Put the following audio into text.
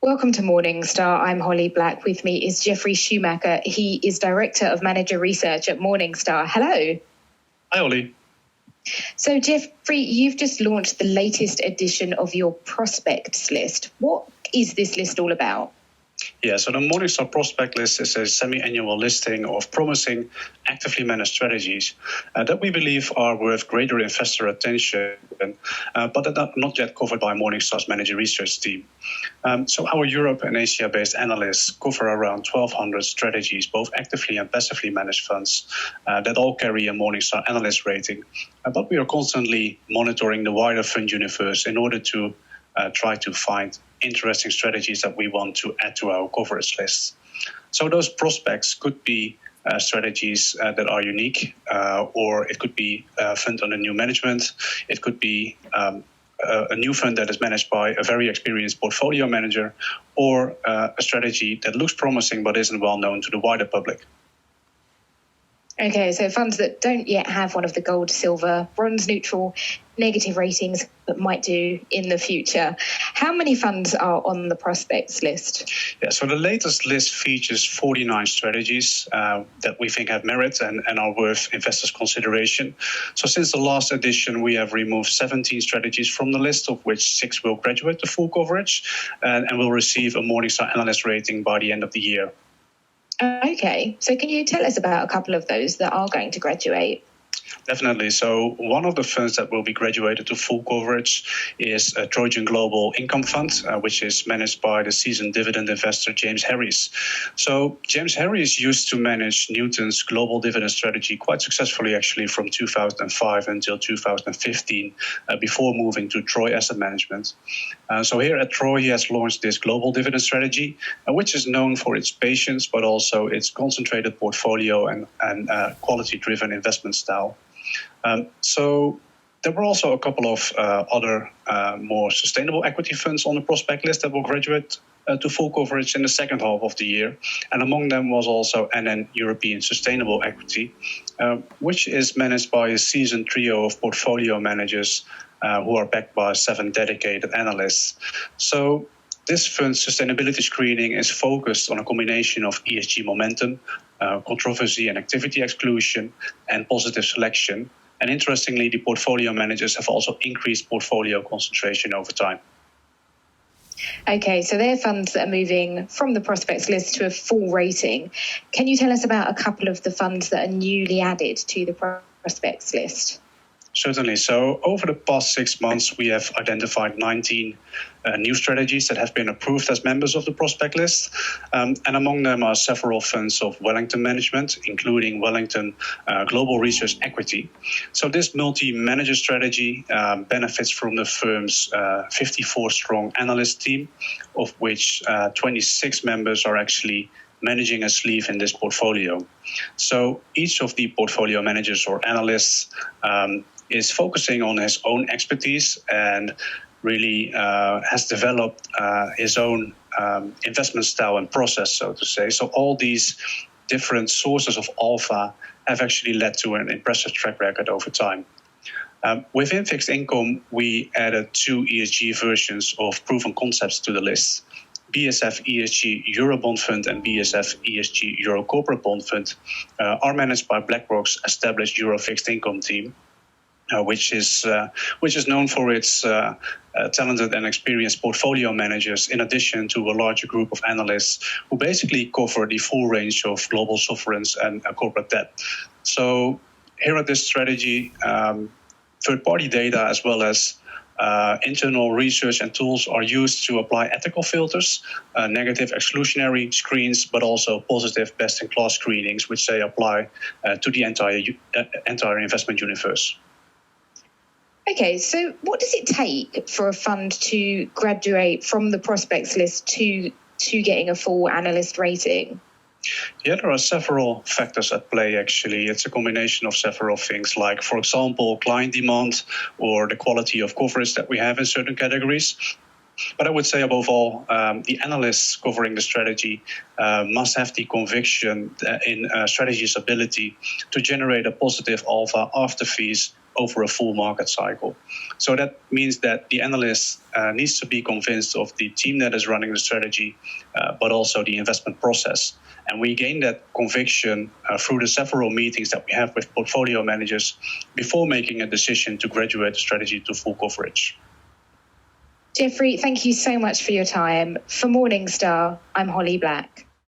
Welcome to Morningstar. I'm Holly Black. With me is Jeffrey Schumacher. He is Director of Manager Research at Morningstar. Hello. Hi, Holly. So, Jeffrey, you've just launched the latest edition of your Prospects List. What is this list all about? Yeah, so the Morningstar Prospect List is a semi-annual listing of promising, actively managed strategies that we believe are worth greater investor attention, but that are not yet covered by Morningstar's manager research team. So our Europe and Asia-based analysts cover around 1,200 strategies, both actively and passively managed funds, that all carry a Morningstar analyst rating. But we are constantly monitoring the wider fund universe in order to try to find interesting strategies that we want to add to our coverage list. So those prospects could be strategies that are unique, or it could be a fund under new management. It could be a new fund that is managed by a very experienced portfolio manager, or a strategy that looks promising but isn't well known to the wider public. Okay, so funds that don't yet have one of the gold, silver, bronze, neutral, negative ratings but might do in the future. How many funds are on the prospects list? Yeah, so the latest list features 49 strategies that we think have merit and are worth investors' consideration. So since the last edition, we have removed 17 strategies from the list, of which 6 will graduate to full coverage and will receive a Morningstar analyst rating by the end of the year. Okay, so can you tell us about a couple of those that are going to graduate? Definitely. So one of the funds that will be graduated to full coverage is a Trojan Global Income Fund, which is managed by the seasoned dividend investor James Harris. So James Harris used to manage Newton's global dividend strategy quite successfully, actually, from 2005 until 2015, before moving to Troy Asset Management. So here at Troy, he has launched this global dividend strategy, which is known for its patience, but also its concentrated portfolio and quality-driven investment style. So there were also a couple of other more sustainable equity funds on the prospect list that will graduate to full coverage in the second half of the year. And among them was also NN European Sustainable Equity, which is managed by a seasoned trio of portfolio managers who are backed by 7 dedicated analysts. So this fund's sustainability screening is focused on a combination of ESG momentum, controversy and activity exclusion, and positive selection. And interestingly, the portfolio managers have also increased portfolio concentration over time. Okay, so they're funds that are moving from the prospects list to a full rating. Can you tell us about a couple of the funds that are newly added to the prospects list? Certainly. So over the past 6 months, we have identified 19 new strategies that have been approved as members of the prospect list. And among them are several funds of Wellington Management, including Wellington Global Research Equity. So this multi-manager strategy benefits from the firm's 54-strong analyst team, of which 26 members are actually managing a sleeve in this portfolio. So each of the portfolio managers or analysts is focusing on his own expertise and really has developed his own investment style and process, so to say. So all these different sources of alpha have actually led to an impressive track record over time. Within fixed income, we added 2 ESG versions of proven concepts to the list. BSF ESG Eurobond Fund and BSF ESG Euro Corporate Bond Fund are managed by BlackRock's established Euro fixed income team, which is known for its talented and experienced portfolio managers, in addition to a larger group of analysts who basically cover the full range of global sovereigns and corporate debt. So here at this strategy, third-party data as well as internal research and tools are used to apply ethical filters, negative exclusionary screens, but also positive best-in-class screenings, which they apply to the entire investment universe. Okay, so what does it take for a fund to graduate from the prospects list to getting a full analyst rating? Yeah, there are several factors at play, actually. It's a combination of several things, like, for example, client demand or the quality of coverage that we have in certain categories. But I would say, above all, the analysts covering the strategy must have the conviction in strategy's ability to generate a positive alpha after fees over a full market cycle. So that means that the analyst needs to be convinced of the team that is running the strategy, but also the investment process. And we gain that conviction through the several meetings that we have with portfolio managers before making a decision to graduate the strategy to full coverage. Jeffrey, thank you so much for your time. For Morningstar, I'm Holly Black.